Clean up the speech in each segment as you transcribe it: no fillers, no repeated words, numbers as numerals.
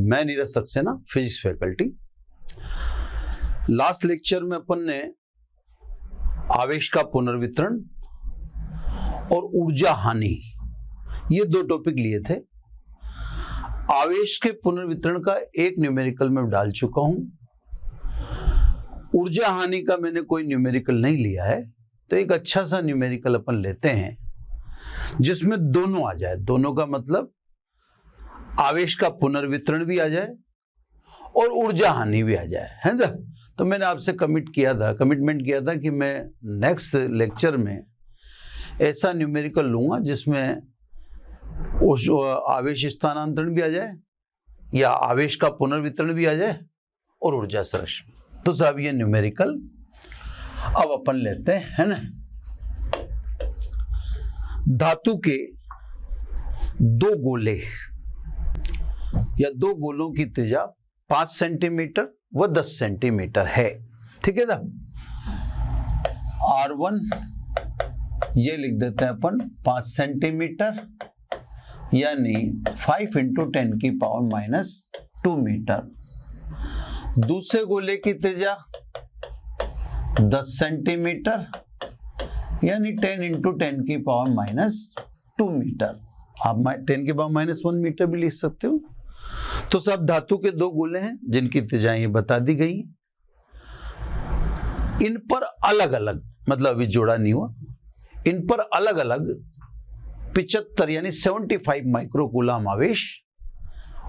मैं Neeraj Saxena, physics faculty. Last lecture में अपन ने आवेश का पुनर्वितरण और ऊर्जा हानि, ये दो टॉपिक लिए थे। आवेश के पुनर्वितरण का एक न्यूमेरिकल में डाल चुका हूं, ऊर्जा हानि का मैंने कोई न्यूमेरिकल नहीं लिया है। तो एक अच्छा सा न्यूमेरिकल अपन लेते हैं जिसमें दोनों आ जाए। दोनों का मतलब आवेश का पुनर्वितरण भी आ जाए और ऊर्जा हानि भी आ जाए, है ना। तो मैंने आपसे कमिटमेंट किया था कि मैं नेक्स्ट लेक्चर में ऐसा न्यूमेरिकल लूंगा जिसमें आवेश स्थानांतरण भी आ जाए या आवेश का पुनर्वितरण भी आ जाए और ऊर्जा संरक्षण। तो साहब ये न्यूमेरिकल अब अपन लेते हैं, है ना। धातु के दो गोले या दो गोलों की त्रिज्या 5 सेंटीमीटर व 10 सेंटीमीटर है, ठीक है ना। R1 ये लिख देते हैं अपन 5 सेंटीमीटर यानी 5 × 10⁻² मीटर। दूसरे गोले की त्रिज्या 10 सेंटीमीटर यानी 10 × 10⁻² मीटर। आप 10⁻⁻1 मीटर भी लिख सकते हो। तो सब धातु के दो गोले हैं जिनकी त्रिज्याएं बता दी गई। इन पर अलग अलग, मतलब अभी जोड़ा नहीं हुआ, इन पर अलग अलग 75 यानी 75 माइक्रोकूलम आवेश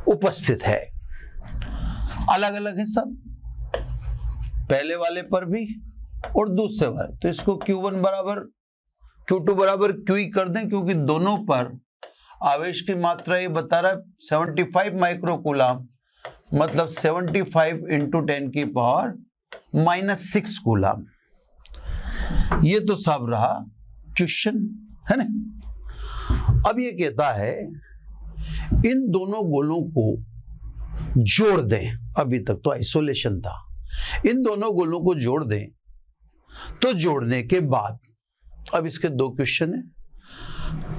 उपस्थित है। अलग अलग है सब, पहले वाले पर भी और दूसरे वाले। तो इसको Q1 बराबर Q2 बराबर Q ही कर दें, क्योंकि दोनों पर आवेश की मात्रा ये बता रहा है 75 माइक्रोकूलम, मतलब 75 × 10⁻⁻6 कूलम। ये तो सब रहा क्वेश्चन, है ना। अब ये कहता है इन दोनों गोलों को जोड़ दें। अभी तक तो आइसोलेशन था, इन दोनों गोलों को जोड़ दें। तो जोड़ने के बाद अब इसके दो क्वेश्चन है।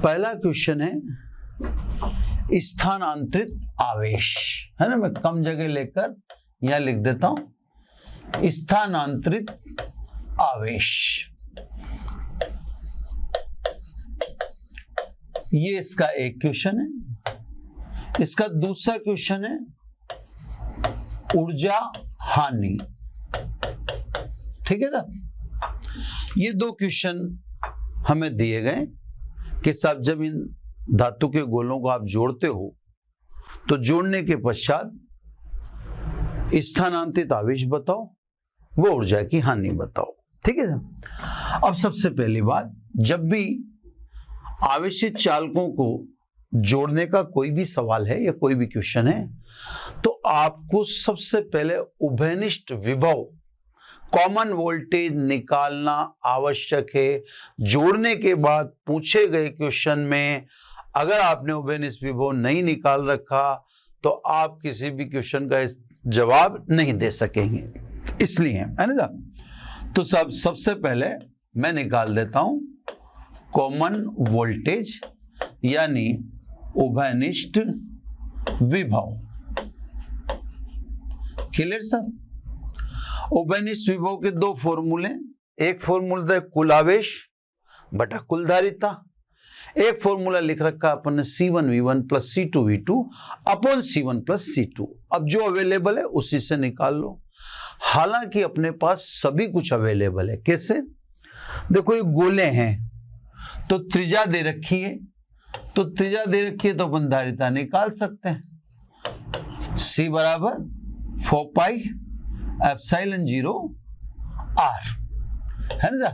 पहला क्वेश्चन है स्थानांतरित आवेश, है ना। मैं कम जगह लेकर यहां लिख देता हूं स्थानांतरित आवेश। ये इसका एक क्वेश्चन है। इसका दूसरा क्वेश्चन है ऊर्जा हानि, ठीक है ना। ये दो क्वेश्चन हमें दिए गए कि साहब जब इन धातु के गोलों को आप जोड़ते हो तो जोड़ने के पश्चात स्थानांतरित आवेश बताओ, वो ऊर्जा की हानि बताओ, ठीक है ना। अब सबसे पहली बात, जब भी आवेशित चालकों को जोड़ने का कोई भी सवाल है या कोई भी क्वेश्चन है, तो आपको सबसे पहले उभयनिष्ठ विभव कॉमन वोल्टेज निकालना आवश्यक है। जोड़ने के बाद पूछे गए क्वेश्चन में अगर आपने उभयनिष्ठ विभव नहीं निकाल रखा तो आप किसी भी क्वेश्चन का जवाब नहीं दे सकेंगे, इसलिए, है ना। तो सबसे पहले मैं निकाल देता हूं कॉमन वोल्टेज यानी उभयनिष्ठ विभव। Clear sir. उभयनिष्ठ विभव के दो फॉर्मूले, एक फॉर्मूला है कुल आवेश बटा कुल धारिता, एक फॉर्मूला लिख रखा अपन ने C1V1 + C2V2 upon C1 + C2। अब जो अवेलेबल है उसी से निकाल लो। हालांकि अपने पास सभी कुछ अवेलेबल है। कैसे? देखो ये गोले हैं तो त्रिज्या दे रखी है, तो त्रिज्या दे रखी है तो अपन धारिता निकाल सकते हैं। C बराबर 4πε0 R, है ना।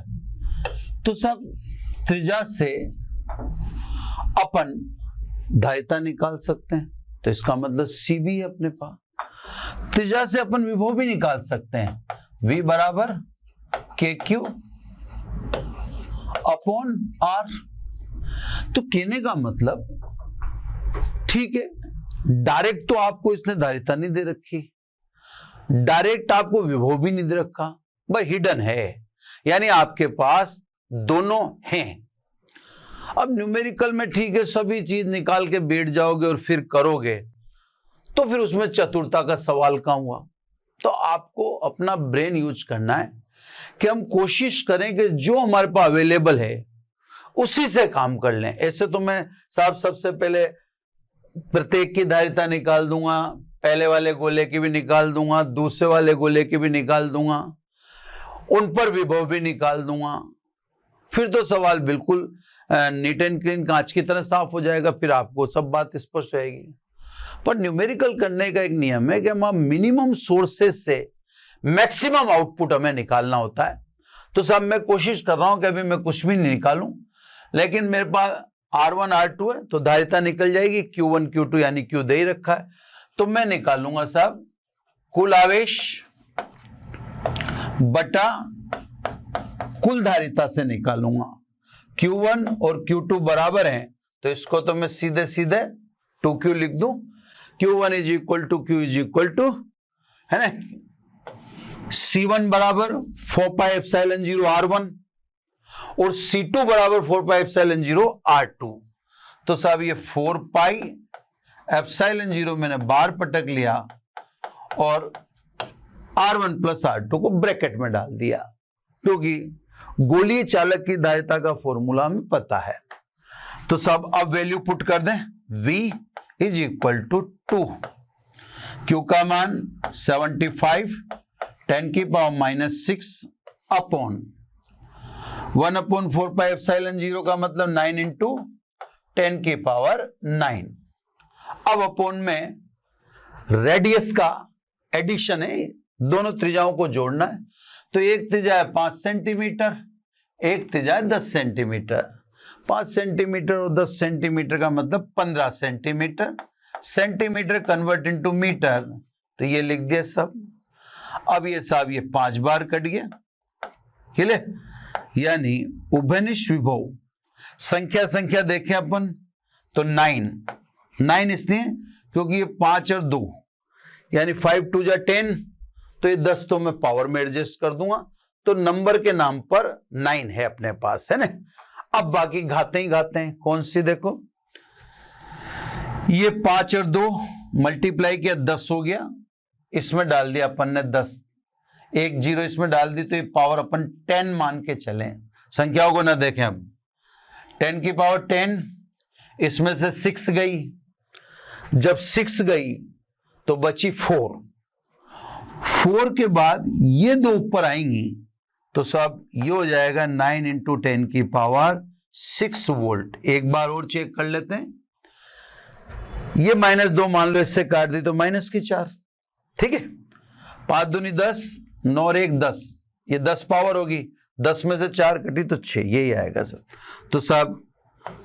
तो सब त्रिज्या से अपन धारिता निकाल सकते हैं, तो इसका मतलब C भी है अपने पास। त्रिज्या से अपन विभव भी निकाल सकते हैं, V बराबर KQ अपॉन R। तो कहने का मतलब, ठीक है, डायरेक्ट तो आपको इसने धारिता नहीं दे रखी, डायरेक्ट आपको विभव भी नहीं दे रखा, भाई हिडन है, यानी आपके पास दोनों हैं। अब न्यूमेरिकल में ठीक है सभी चीज निकाल के बैठ जाओगे और फिर करोगे तो फिर उसमें चतुरता का सवाल कहां हुआ? तो आपको अपना ब्रेन यूज करना है कि हम कोशिश करें कि जो हमारे पास अवेलेबल है उसी से काम कर लें। ऐसे तो मैं साहब सबसे पहले प्रत्येक की धारिता निकाल दूंगा, पहले वाले गोले की भी निकाल दूंगा, दूसरे वाले गोले की भी निकाल दूंगा, उन पर विभव भी निकाल दूंगा, फिर तो सवाल बिल्कुल नीट एंड क्लीन कांच की तरह साफ हो जाएगा, फिर आपको सब बात स्पष्ट रहेगी। पर न्यूमेरिकल करने का एक नियम है कि हम मिनिमम सोर्सेस से मैक्सिमम आउटपुट हमें निकालना होता है। तो साहब मैं कोशिश कर रहा हूं कि अभी मैं कुछ भी नहीं निकालूं, लेकिन मेरे पास R1 R2 है तो धारिता निकल जाएगी, Q1 Q2 यानी Q दे ही रखा है, तो मैं निकालूंगा साहब कुल आवेश बटा कुल धारिता से निकालूंगा। Q1 और Q2 बराबर हैं तो इसको तो मैं सीधे सीधे 2Q लिख दूं। Q1 is equal to Q is equal to, है ना, C1 बराबर 4 पाई एप्सिलॉन 0 R1 और C2 बराबर 4 पाई एप्सिलॉन 0 R2। तो साहब ये 4 पाई एप्सिलॉन 0 मैंने बार पटक लिया और R1 प्लस R2 को ब्रैकेट में डाल दिया, क्योंकि गोलीय चालक की धारिता का फॉर्मूला हमें पता है। तो साहब अब वैल्यू पुट कर दें, V is equal to 2, Q का मान 75 10 की पावर -6 अपॉन 1/4 पाई एप्सिलॉन 0 का मतलब 9 इंटू 10 की पावर 9। अब अपॉन में रेडियस का एडिशन है, दोनों त्रिज्याओं को जोड़ना है, तो एक त्रिज्या है 5 सेंटीमीटर, एक त्रिज्या है 10 सेंटीमीटर। 5 सेंटीमीटर और 10 सेंटीमीटर का मतलब 15 centimetre. Centimetre convert into metre, तो ये लिख दिया सब। अब ये साहब ये 5 बार कट गया, क्लियर, यानी उभयनिष्ठ विभव संख्या संख्या देखें अपन तो 9 इसलिए क्योंकि ये 5 और 2 यानी 5 2 जा 10, तो ये 10 तो मैं पावर में एडजस्ट कर दूंगा, तो नंबर के नाम पर 9 है अपने पास, है ना। अब बाकी घाते ही घाते हैं, कौन सी देखो, ये 5 और 2 मल्टीप्लाई किया 10 हो गया, इसमें डाल दिया अपन ने 10, एक 0 इसमें डाल दी, तो ये पावर अपन 10 मान के चले, संख्याओं को ना देखें। अब 10 की पावर 10, इसमें से 6 गई, जब 6 गई तो बची 4 के बाद ये 2 ऊपर आएंगी, तो सब ये हो जाएगा 9 इंटू 10 की पावर 6 वोल्ट। एक बार और चेक कर लेते हैं, ये -2 मान लो, इससे काट दी तो -4, ठीक है। 5 दूनी 10, 9 और 1 10, ये 10 पावर होगी, 10 में से 4 कटी तो 6, यही आएगा सर। तो साहब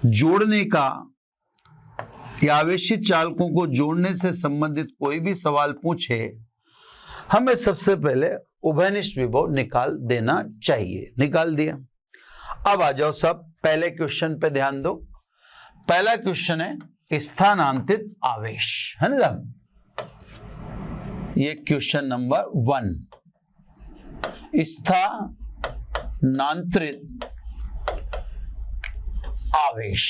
जोड़ने का या आवेशित चालकों को जोड़ने से संबंधित कोई भी सवाल पूछे, हमें सबसे पहले उभयनिष्ठ विभव निकाल देना चाहिए। निकाल दिया। अब आ जाओ सब पहले क्वेश्चन पे ध्यान दो। पहला क्वेश्चन है स्थानांतरित आवेश, है ना साहब, ये क्वेश्चन नंबर 1। स्थानांतरित आवेश,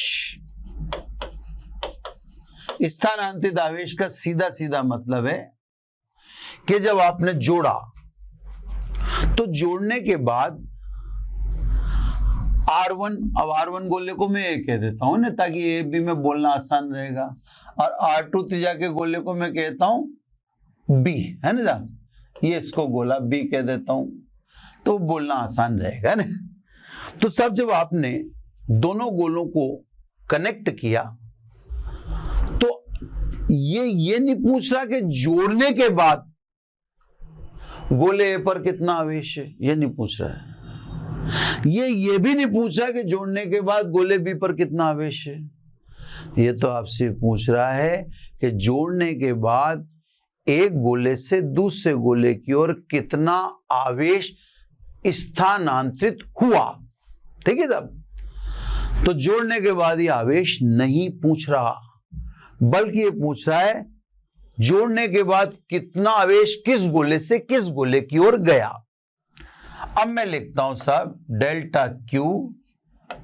स्थानांतरित आवेश का सीधा सीधा मतलब है कि जब आपने जोड़ा तो जोड़ने के बाद R1, अब R1 गोले को मैं ए कह देता हूं ना, ताकि ये भी में बोलना आसान रहेगा, और R2 त्रिज्या के गोले को मैं कहता हूं बी, है ना, ये इसको गोला बी कह देता हूं, तो बोलना आसान रहेगा ना। तो सब जब आपने दोनों गोलों को कनेक्ट किया तो ये नहीं पूछ रहा कि जोड़ने के बाद गोले ए पर कितना आवेश है, ये नहीं पूछ रहा है। ये भी नहीं पूछ रहा कि जोड़ने के बाद गोले बी पर कितना आवेश है। ये तो आपसे पूछ रहा है कि जोड़ने के बाद एक गोले से दूसरे गोले की ओर कितना आवेश स्थानांतरित हुआ, ठीक है साहब। तो जोड़ने के बाद ये आवेश नहीं पूछ रहा, बल्कि ये पूछ रहा है जोड़ने के बाद कितना आवेश किस गोले से किस गोले की ओर गया। अब मैं लिखता हूं साहब delta Q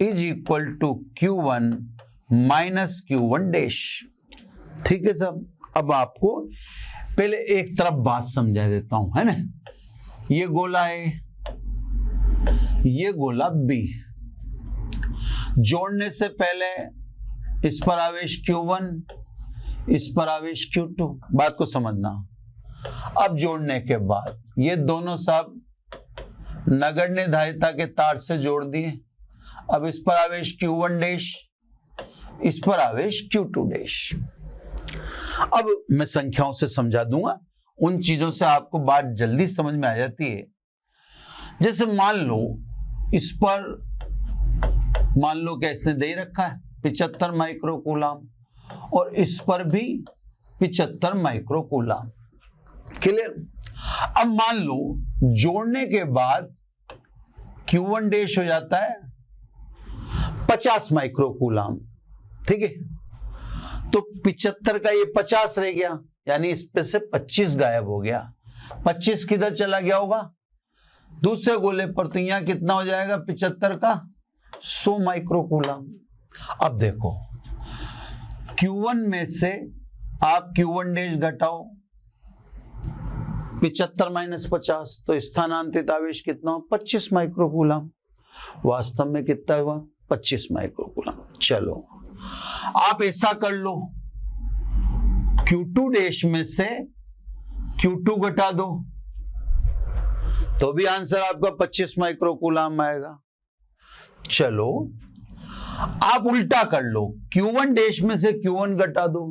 is equal to Q1 minus Q1 dash, ठीक है साहब। अब आपको पहले एक तरफ बात समझा देता हूं, है ना। ये गोला है, ये गोला बी, जोड़ने से पहले इस पर आवेश Q1, इस पर आवेश Q2, बात को समझना। अब जोड़ने के बाद ये दोनों साहब नगण्य धारिता के तार से जोड़ दिए। अब इस पर आवेश Q1 डैश, इस पर आवेश Q2 डैश। अब मैं संख्याओं से समझा दूंगा, उन चीजों से आपको बात जल्दी समझ में आ जाती है। जैसे मान लो इस पर, मान लो कि इसने दे रखा है 75 माइक्रोकूलम और इस पर भी 75 माइक्रोकूलम। क्लियर। अब मान लो जोड़ने के बाद Q1 डैश हो जाता है 50 माइक्रोकूलम, ठीक है। तो 75 का ये 50 रह गया, यानी इस पे से 25 गायब हो गया। 25 किधर चला गया होगा? दूसरे गोले पर। तो यहां कितना हो जाएगा 75 का 100 माइक्रोकूलम। अब देखो Q1 में से आप Q1 डैश घटाओ 75 माइनस 50, तो स्थानांतरित आवेश कितना हो? 25 माइक्रोकूलम। वास्तव में कितना हुआ? 25 माइक्रोकूलम। चलो आप ऐसा कर लो, Q2 डैश में से Q2 घटा दो, तो भी आंसर आपका 25 माइक्रोकूलम आएगा। चलो आप उल्टा कर लो, Q1 डैश में से Q1 घटा दो,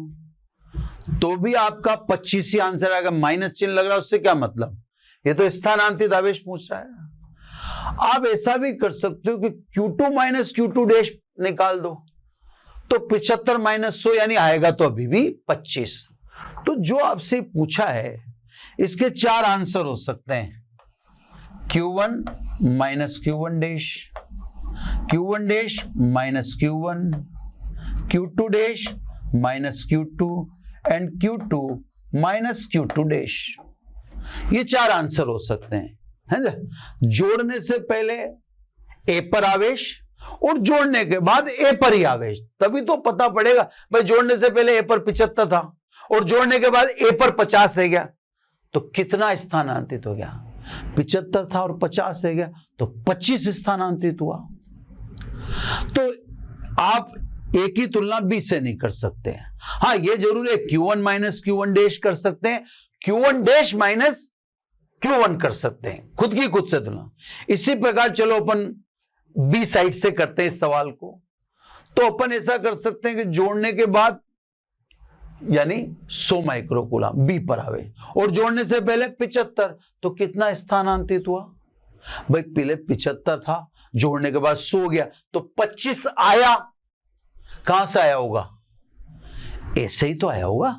तो भी आपका 25 ही आंसर आएगा। माइनस चिन्ह लग रहा है, उससे क्या मतलब? ये तो स्थानांतरित आवेश पूछ रहा है। आप ऐसा भी कर सकते हो कि Q2 माइनस Q2 डैश निकाल दो, तो 75 माइनस 100 यानी आएगा तो अभी भी 25। तो जो आपसे पूछा है इसके 4 आंसर हो सकते हैं, Q1 minus Q1 dash, Q1 dash minus Q1, Q2 dash minus Q2 and Q2 minus Q2 dash. ये 4 आंसर हो सकते हैं, है ना। जोड़ने से पहले ए पर आवेश और जोड़ने के बाद ए पर ही आवेश, तभी तो पता पड़ेगा भाई। जोड़ने से पहले ए पर 75 था और जोड़ने के बाद ए पर 50 है गया, तो कितना स्थानांतरित हो गया? 75 था और 50 है गया, तो 25 स्थानांतरित हुआ। तो आप ए की तुलना बी से नहीं कर सकते। हाँ, ये जरूर है Q1 माइनस Q1 डैश कर सकते हैं, Q1 डैश माइनस Q1 कर सकते हैं, खुद की खुद से तुलना। इसी प्रकार चलो अपन बी साइड से करते हैं इस सवाल को। तो अपन ऐसा कर सकते हैं कि जोड़ने के बाद यानी 100 माइक्रोकूलम बी पर आवे, और जोड़ने से पहले 75, तो कितना स्थानांतरित हुआ? भाई पहले 75 था, जोड़ने के बाद 100 गया, तो 25 आया। कहां से आया होगा? ऐसे ही तो आया होगा।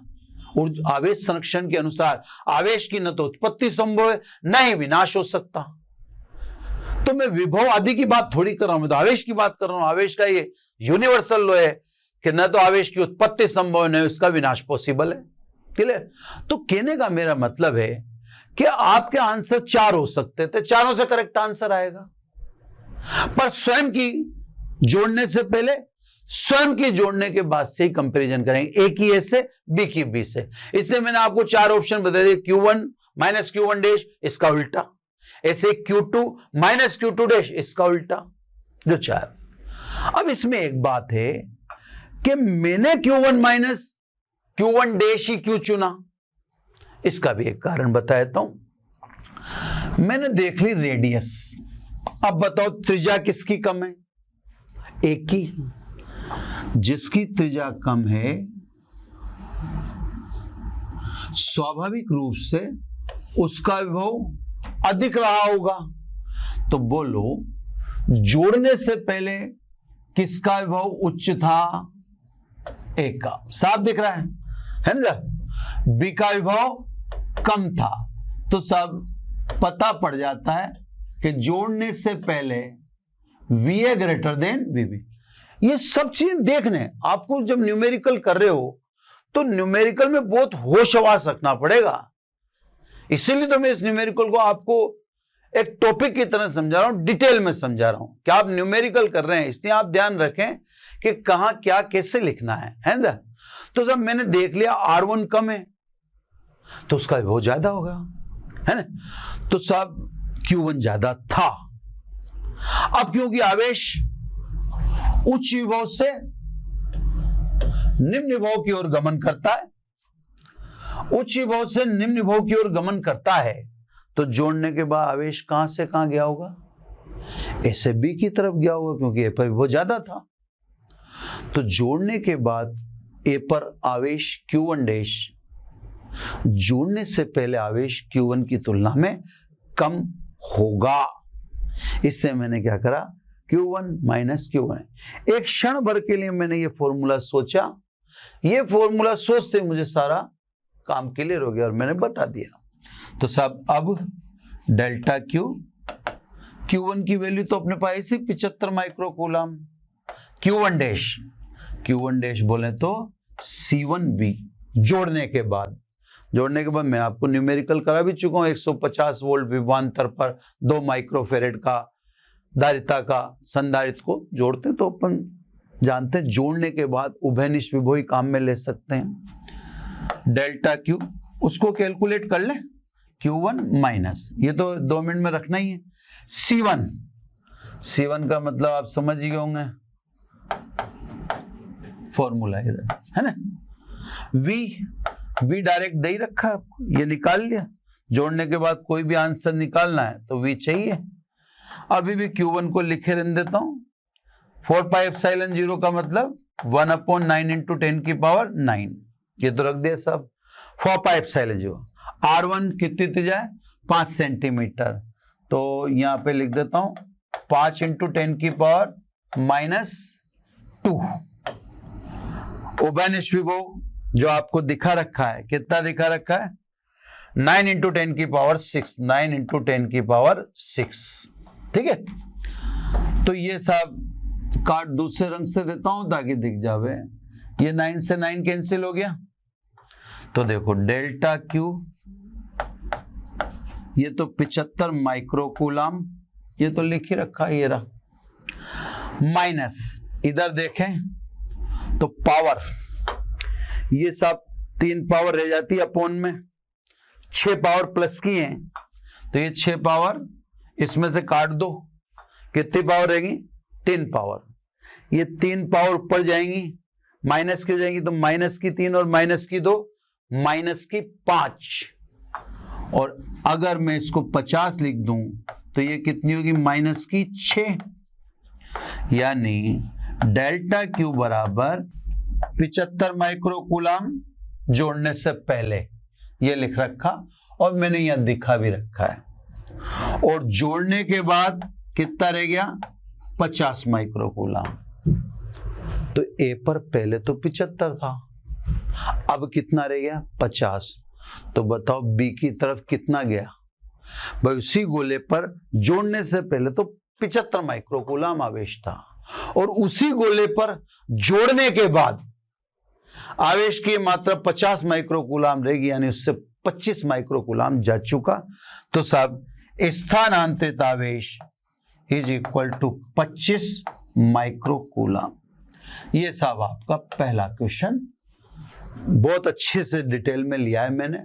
और आवेश संरक्षण के अनुसार आवेश की न तो उत्पत्ति संभव है, न ही विनाश हो सकता। तो मैं विभव आदि की बात थोड़ी कर रहा हूं, मैं तो आवेश की बात कर रहा हूं। आवेश का ये यूनिवर्सल लॉ है कि न तो आवेश की उत्पत्ति संभव है, न उसका विनाश पॉसिबल है। क्लियर। तो कहने का मेरा मतलब है कि आपके आंसर 4 हो सकते थे, चारों से करेक्ट आंसर आएगा। पर स्वयं की जोड़ने से पहले, स्वयं की जोड़ने के बाद से ही कंपैरिजन करेंगे, ए की ए से, बी की बी से। इसलिए मैंने आपको 4 ऑप्शन बता दिए, Q1 माइनस Q1 डैश इसका उल्टा, ऐसे Q2 माइनस Q2 डैश इसका उल्टा, जो 4। अब इसमें एक बात है कि मैंने Q1 माइनस Q1 डैश ही क्यों चुना, इसका भी एक कारण बता देता हूं। मैंने देख ली रेडियस, अब बताओ त्रिज्या किसकी कम है? एक की। जिसकी त्रिज्या कम है स्वाभाविक रूप से उसका विभव अधिक रहा होगा। तो बोलो जोड़ने से पहले किसका विभव उच्च था? एक का। साफ दिख रहा है ना। बी का विभव कम था, तो सब पता पड़ जाता है कि जोड़ने से पहले VA ग्रेटर देन VB। ये सब चीज देखने आपको जब न्यूमेरिकल कर रहे हो तो न्यूमेरिकल में बहुत होश हवास रखना पड़ेगा। इसीलिए तो मैं इस न्यूमेरिकल को आपको एक टॉपिक की तरह समझा रहा हूं, डिटेल में समझा रहा हूं कि आप न्यूमेरिकल कर रहे हैं, इसलिए आप ध्यान रखें कि कहां क्या कैसे लिखना है ना। तो जब मैंने देख लिया R1 कम है तो उसका विभव ज्यादा होगा, है ना। तो सब Q1 ज्यादा था। अब क्योंकि आवेश उच्च विभव से निम्न विभव की ओर गमन करता है, उच्च विभव से निम्न विभव की ओर गमन करता है, तो जोड़ने के बाद आवेश कहां से कहां गया होगा, ए से बी की तरफ गया होगा, क्योंकि ए पर विभव ज्यादा था। तो जोड़ने के बाद ए पर आवेश Q1 डैश जोड़ने से पहले आवेश Q1 की तुलना में कम होगा। इसलिए मैंने क्या करा, Q1 माइनस Q1। एक क्षण भर के लिए मैंने ये फॉर्मूला सोचा, ये फॉर्मूला सोचते मुझे सारा काम क्लियर हो गया और मैंने बता दिया। तो साहब अब डेल्टा Q1 की वैल्यू तो अपने पास ऐसी 75 माइक्रोकूलम, Q1 डैश बोले तो C1V जोड़ने के बाद मैं आपको न्यूमेरिकल करा भी चुका हूं। 150 वोल्ट विभवांतर पर 2 माइक्रोफेरेड का धारिता का संधारित्र को जोड़ते तो अपन जानते हैं जोड़ने के बाद उभयनिष्ठ विभव ही काम में ले सकते हैं। डेल्टा Q उसको कैलकुलेट कर ले, Q1 माइनस, ये तो 2 मिनट में रखना ही है। C1 का मतलब आप समझ ही गए होंगे, फॉर्मूला है ना। V डायरेक्ट दे ही रखा है आपको, ये निकाल लिया। जोड़ने के बाद कोई भी आंसर निकालना है तो V चाहिए। अभी भी Q1 को लिखे रहने देता हूं। 4 पाई एप्सिलॉन 0 का मतलब 1/9 इंटू 10 की पावर 9, ये तो रख दिया सब। 4 पाई एप्सिलॉन 0। R1 कितनी त्रिज्या है, 5 सेंटीमीटर, तो यहां पे लिख देता हूं 5 इंटू 10 की पावर -2। उभयनिष्ठ विभव जो आपको दिखा रखा है, कितना दिखा रखा है, 9 इंटू 10 की पावर 6, 9 इंटू 10 की पावर 6, ठीक है। तो ये सब कार्ड दूसरे रंग से देता हूं ताकि दिख जावे। ये 9 से 9 कैंसिल हो गया, तो देखो डेल्टा Q ये तो 75 माइक्रोकूलम, ये तो लिख ही रखा है, ये रहा, माइनस इधर देखें तो पावर, ये सब 3 पावर रह जाती है अपोन में, 6 पावर प्लस की हैं, तो ये 6 पावर इसमें से काट दो, कितनी पावर रहेगी, 3 पावर। ये 3 पावर ऊपर जाएंगी, माइनस की जाएंगी, तो माइनस की 3 और माइनस की 2, माइनस की 5। और अगर मैं इसको 50 लिख दूं तो ये कितनी होगी, माइनस की 6। यानी डेल्टा Q बराबर 75 माइक्रोकूलम जोड़ने से पहले, ये लिख रखा और मैंने यहां दिखा भी रखा है। और जोड़ने के बाद कितना रह गया, 50 माइक्रोकूलम। तो ए पर पहले तो 75 था, अब कितना रह गया, 50। तो बताओ बी की तरफ कितना गया भाई, उसी गोले पर जोड़ने से पहले तो 75 माइक्रोकूलम आवेश था, और उसी गोले पर जोड़ने के बाद आवेश की मात्रा 50 माइक्रोकूलम रहेगी, यानी उससे 25 माइक्रोकूलम जा चुका। तो साहब स्थानांतरित आवेश इज इक्वल टू 25 माइक्रोकूलम। ये साहब आपका पहला क्वेश्चन, बहुत अच्छे से डिटेल में लिया है मैंने,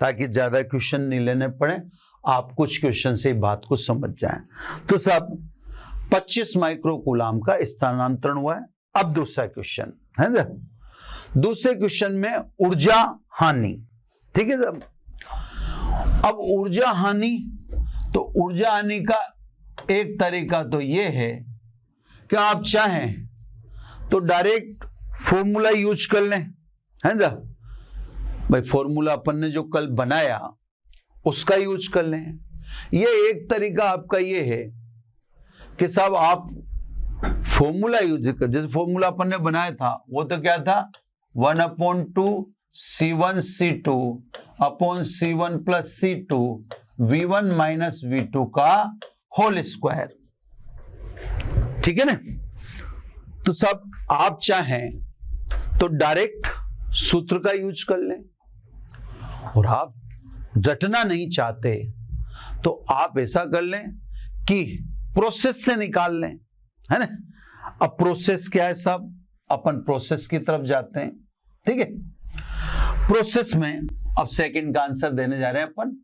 ताकि ज्यादा क्वेश्चन नहीं लेने पड़े, आप कुछ क्वेश्चन से बात को समझ जाएं। तो साहब 25 माइक्रोकूलम का स्थानांतरण हुआ है। अब दूसरा क्वेश्चन है ना, दूसरे क्वेश्चन में ऊर्जा हानि, ठीक है साहब। अब ऊर्जा हानि, तो ऊर्जा हानि का एक तरीका तो यह है कि आप चाहें तो डायरेक्ट फॉर्मूला यूज कर लें, है ना भाई, फॉर्मूला अपन ने जो कल बनाया उसका यूज कर लें। ये एक तरीका आपका ये है कि साहब आप फॉर्मूला यूज कर, जैसे फॉर्मूला अपन ने बनाया था वो तो क्या था, 1/2 C1 C2 upon C1 plus C2 V1 minus V2 का होल स्क्वायर, ठीक है ना। तो सब आप चाहें तो डायरेक्ट सूत्र का यूज कर लें, और आप रटना नहीं चाहते तो आप ऐसा कर लें कि प्रोसेस से निकाल लें, है ना। अब प्रोसेस क्या है साहब, अपन प्रोसेस की तरफ जाते हैं, ठीक है। प्रोसेस में अब सेकंड का आंसर देने जा रहे हैं अपन।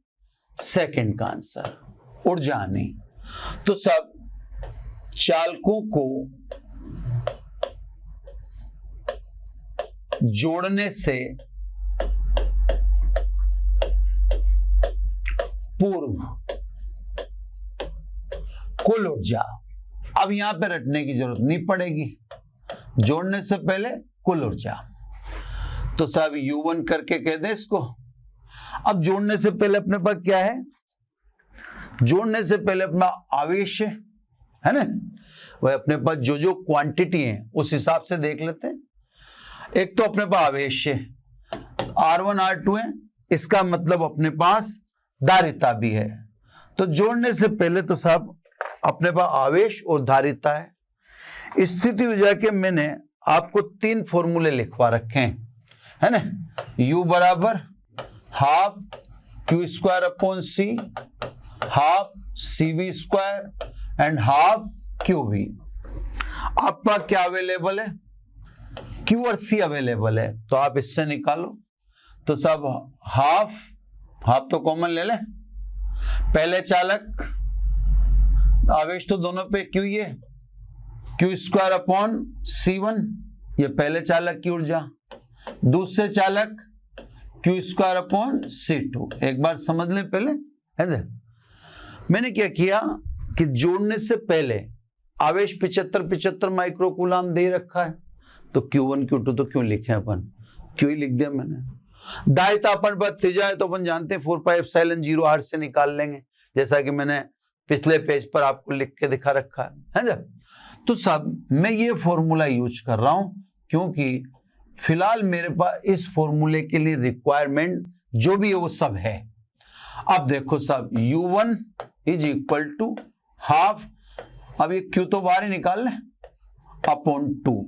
सेकंड का आंसर ऊर्जा हानि, तो सब चालकों को जोड़ने से पूर्व कुल ऊर्जा, अब यहां पे रटने की जरूरत नहीं पड़ेगी, जोड़ने से पहले कुल ऊर्जा, तो साहब U1 करके कह दे इसको। अब जोड़ने से पहले अपने पास क्या है, जोड़ने से पहले अपना आवेश है ना, वह अपने पास जो जो क्वांटिटी है उस हिसाब से देख लेते हैं। एक तो अपने पास आवेश है R1 R2 है, इसका मतलब अपने पास धारिता भी है, तो जोड़ने से पहले तो साहब अपने पास आवेश और धारिता है। स्थिति ऊर्जा के मैंने आपको 3 फॉर्मूले लिखवा रखे हैं, है ना। U बराबर half Q square upon C, half CV square and half QV। आपका क्या अवेलेबल है, Q और C अवेलेबल है, तो आप इससे निकालो। तो सब हाफ हाफ तो कॉमन ले लें, पहले चालक आवेश तो दोनों पे Q ही है, Q स्क्वायर अपॉन C1, ये पहले चालक की ऊर्जा, दूसरे चालक Q स्क्वायर अपॉन C2। एक बार समझ लें पहले, है ना। मैंने क्या किया कि जोड़ने से पहले आवेश 75 माइक्रो कूलाम दे रखा है, तो Q1 Q2 तो क्यों लिखे अपन, क्यों ही लिख दिया मैंने। दायित्व अपन बढ़ती जाए तो अपन जानते हैं 4 पाई एप्सिलॉन 0 R से निकाल लेंगे, जैसा कि मैंने पिछले पेज पर आपको लिख के दिखा रखा है ना। तो सब मैं ये फॉर्मूला यूज कर रहा हूं क्योंकि फिलहाल मेरे पास इस फॉर्मूले के लिए रिक्वायरमेंट जो भी है वो सब है। अब देखो साहब U1 is equal to half, अब ये Q तो बाहर ही निकाल लें, अपॉन 2।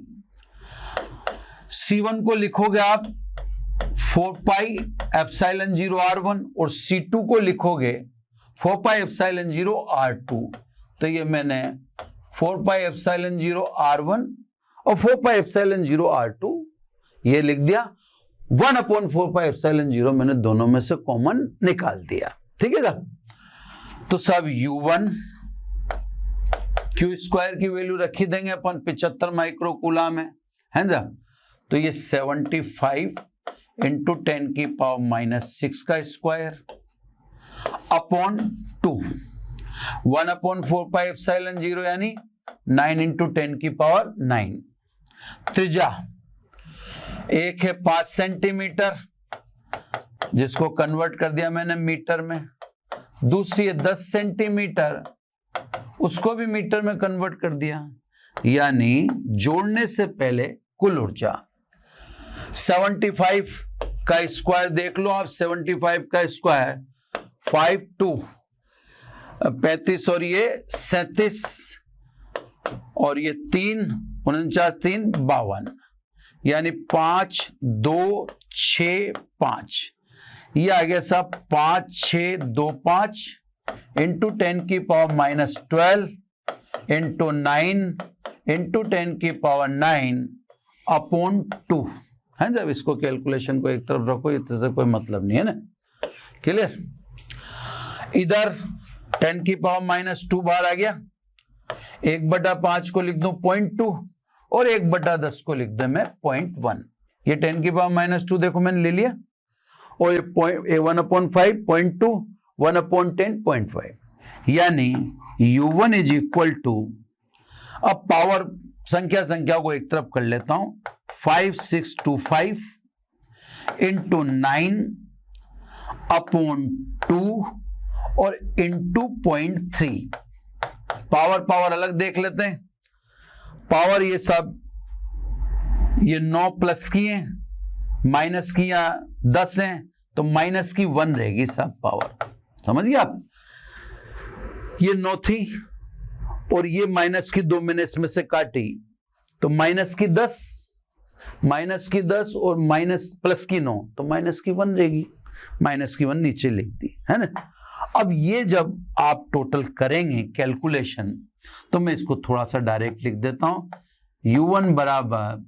C1 को लिखोगे आप 4 पाई एप्सिलॉन 0 R1 और C2 को लिखोगे 4 पाई एप्सिलॉन 0 R2। तो ये मैंने 4 पाई एप्सिलॉन 0 R1 और 4 पाई एप्सिलॉन 0 R2 ये लिख दिया, 1/4 पाई एप्सिलॉन 0 मैंने दोनों में से कॉमन निकाल दिया, ठीक है ना। तो सब U1 Q स्क्वायर की वैल्यू रखी देंगे अपन, 75 माइक्रो कूलाम है ना। तो ये 75 इंटू 10 की पावर -6 का स्क्वायर अपॉन 2, 1/4 पाई एप्सिलॉन 0 यानी 9 इंटू 10 की पावर 9। त्रिज्या एक है 5 सेंटीमीटर, जिसको कन्वर्ट कर दिया मैंने मीटर में, दूसरी है 10 सेंटीमीटर, उसको भी मीटर में कन्वर्ट कर दिया, यानी जोड़ने से पहले कुल ऊर्जा 75 का स्क्वायर देख लो आप, 75 का स्क्वायर 5 2 35 और ये 37 और ये 3 49 3 52, यानी 5 2 6 5, ये आ गया सब 5 6 2 5 इंटू 10 की पावर -12 इंटू 9 इंटू 10 की पावर 9 अपॉन 2 है। जब इसको कैलकुलेशन को एक तरफ रखो, इससे कोई मतलब नहीं है ना, क्लियर। इधर 10 की पावर -2 बाहर आ गया, 1/5 को लिख दूं 0.2 और 1/10 को लिख दूं मैं 0.1। ये 10 की पावर -2 देखो मैंने ले लिया, और ये 1/5 0.2 1/10 0.5, यानी U1 इज इक्वल टू, अब पावर संख्या को एक तरफ कर लेता हूं, 5625 इंटू 9 अपॉन 2 और इंटू 0.3। पावर अलग देख लेते हैं, पावर ये सब ये 9 प्लस की है, माइनस की या 10 है, तो माइनस की 1 रहेगी सब पावर, समझ गए आप। ये 9 थी और ये माइनस की 2 मैंने इसमें से काटी, तो माइनस की 10 और माइनस प्लस की 9, तो माइनस की 1 रहेगी, माइनस की 1 नीचे लिख दी है ना। अब ये जब आप टोटल करेंगे कैलकुलेशन, तो मैं इसको थोड़ा सा डायरेक्ट लिख देता हूं, U1 बराबर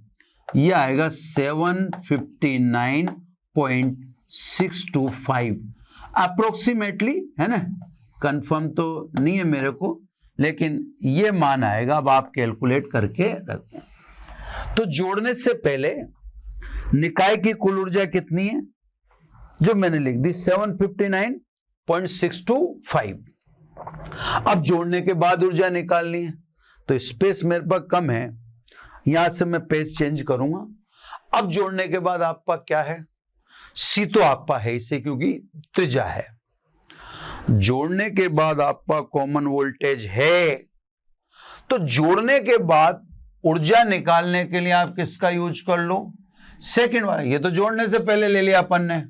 ये आएगा 759.625 अप्रोक्सीमेटली, है ना, कंफर्म तो नहीं है मेरे को, लेकिन ये मान आएगा। अब आप कैलकुलेट करके रखें। तो जोड़ने से पहले निकाय की कुल ऊर्जा कितनी है, जो मैंने लिख दी 759.625। अब जोड़ने के बाद ऊर्जा निकालनी है, तो स्पेस मेरे पास कम है, यहां से मैं पेज चेंज करूंगा। अब जोड़ने के बाद आपका क्या है, सी तो आपका है इसे, क्योंकि त्रिज्या है। जोड़ने के बाद आपका कॉमन वोल्टेज है, तो जोड़ने के बाद ऊर्जा निकालने के लिए आप किसका यूज कर लो, सेकंड वाला। ये तो जोड़ने से पहले ले लिया अपन ने।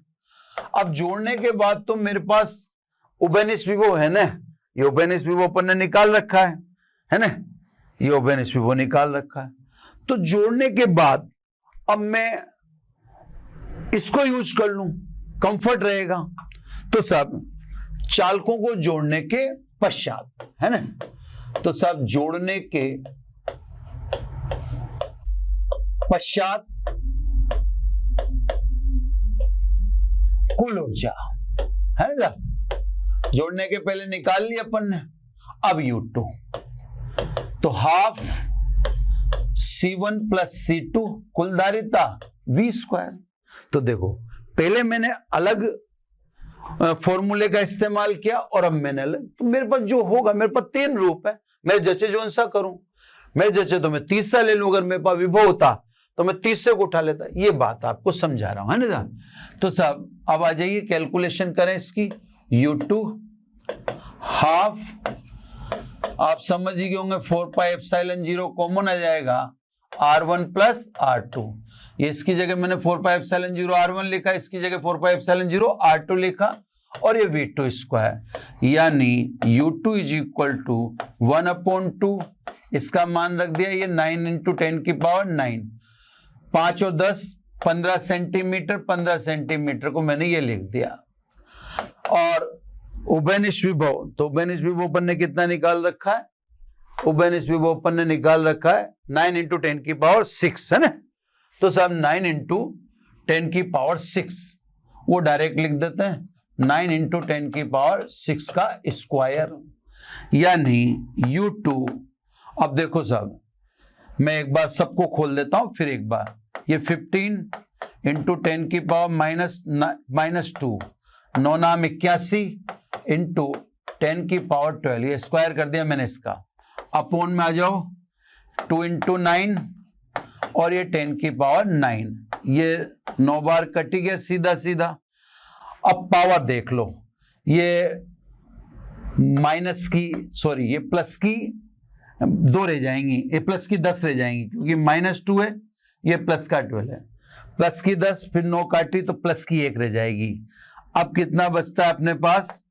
अब जोड़ने के बाद तो मेरे पास उबेनिस विवो है ना, ये उबेनिस विवो अपन ने निकाल रखा है ना, ये उबेनिस विवो निकाल रखा है। तो जोड़ने के बाद अब मैं इसको यूज कर लूं, कंफर्ट रहेगा। तो सब चालकों को जोड़ने के पश्चात, है ना, तो सब जोड़ने के पश्चात कुल ऊर्जा, है ना, जोड़ने के पहले निकाल लिया अपन ने। अब U2 तो हाफ C1 प्लस C2 कुल धारिता V²। तो देखो पहले मैंने अलग फॉर्मूले का इस्तेमाल किया और अब मैंने अलग, तो मेरे पास जो होगा, मेरे पास 3 रूप है, मैं जैसे जो सा करूं। मैं जैसे तो मैं 30 सा ले लूं, अगर मेरे पास विभव होता तो मैं 30 से को उठा लेता। ये बात आपको समझा रहा हूं, है ना। तो सब अब आ जाइए, कैलकुलेशन करें इसकी। U2 हाफ, आप समझ ही गए होंगे, 4πε0 कॉमन आ जाएगा, R1 प्लस R2। ये इसकी जगह मैंने 4πε0 R1 लिखा, इसकी जगह 4πε0 R2 लिखा, और ये V2², यानी U2 इज इक्वल टू 1/2। इसका मान रख दिया, ये 9 × 10⁹ 5 और 10 15 सेंटीमीटर, 15 सेंटीमीटर को मैंने ये लिख दिया। और उबेनिस विभव, तो उबेनिस विभव अपन ने कितना निकाल रखा है, उबेनिस विभव अपन ने निकाल रखा है 9 × 10⁶, है ना। तो सब 9 × 10⁶, वो डायरेक्ट लिख देते हैं, 9 × 10⁶ का स्क्वायर, यानी U2। अब देखो सब, मैं एक बार सबको खोल देता हूं, फिर एक बार, ये 15 × 10⁻², 9 नाम 81 × 10⁻12, ये स्क्वायर कर दिया मैंने इसका। अपोन में आ जाओ, 2 × 9 और ये 10⁹, ये 9 बार कटी गया सीधा सीधा। अब पावर देख लो, ये माइनस की, सॉरी ये प्लस की 2 रह जाएंगी, ये प्लस की 10 रह जाएंगी, क्योंकि -2 है, ये प्लस का 12 है। प्लस की 10, फिर 9 काटी तो प्लस की 1 रह जाएगी। अब कितना बचता है अपने पास,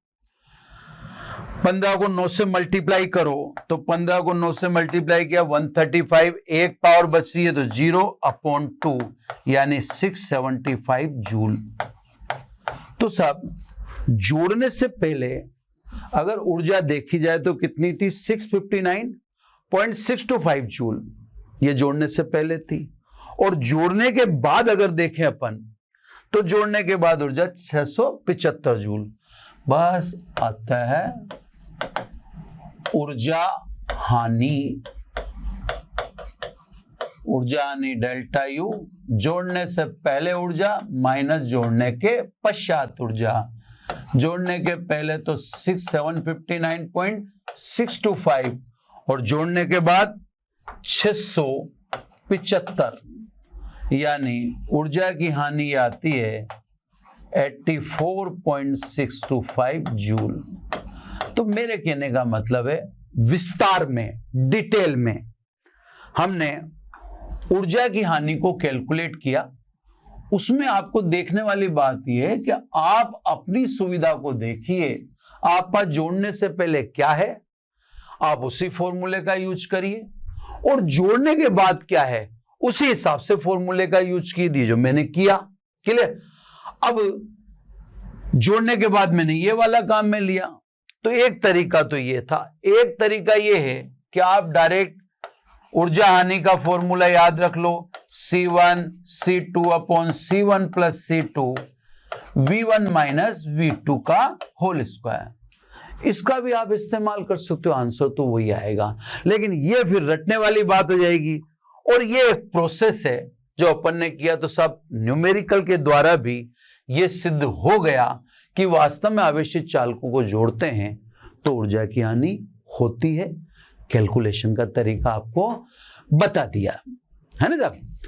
15 को 9 से मल्टीप्लाई करो, तो 15 को 9 से मल्टीप्लाई किया 135, एक पावर बच रही है तो 0/2, यानी 675 जूल। तो सब जोड़ने से पहले अगर ऊर्जा देखी जाए तो कितनी थी, 659.625 जूल, ये जोड़ने से पहले थी। और जोड़ने के बाद अगर देखें अपन, तो जोड़ने के बाद ऊर्जा 675 जूल। बस आता है ऊर्जा हानि, ऊर्जा हानि डेल्टा U, जोड़ने से पहले ऊर्जा माइनस जोड़ने के पश्चात ऊर्जा। जोड़ने के पहले तो 759.625 और जोड़ने के बाद 675, यानी ऊर्जा की हानि आती है 84.625 जूल। तो मेरे कहने का मतलब है, विस्तार में, डिटेल में हमने ऊर्जा की हानि को कैलकुलेट किया। उसमें आपको देखने वाली बात यह है कि आप अपनी सुविधा को देखिए, आप पास जोड़ने से पहले क्या है, आप उसी फॉर्मूले का यूज करिए, और जोड़ने के बाद क्या है उसी हिसाब से फॉर्मूले का यूज कीजिए, जो मैंने किया। क्लियर। अब जोड़ने के बाद मैंने ये वाला काम में लिया, तो एक तरीका तो ये था। एक तरीका ये है कि आप डायरेक्ट ऊर्जा हानि का फॉर्मूला याद रख लो, C1 C2 upon C1 plus C2 V1 minus V2 का होल स्क्वायर। इसका भी आप इस्तेमाल कर सकते हो, आंसर तो वही आएगा। लेकिन ये फिर रटने वाली बात हो जाएगी, और ये एक प्रोसेस है जो अपन ने किया, तो सब न्यूमेरिकल के द्वारा भी ये सिद्ध हो गया कि वास्तव में आवेशित चालकों को जोड़ते हैं तो ऊर्जा की हानि होती है। कैलकुलेशन का तरीका आपको बता दिया है ना साहब।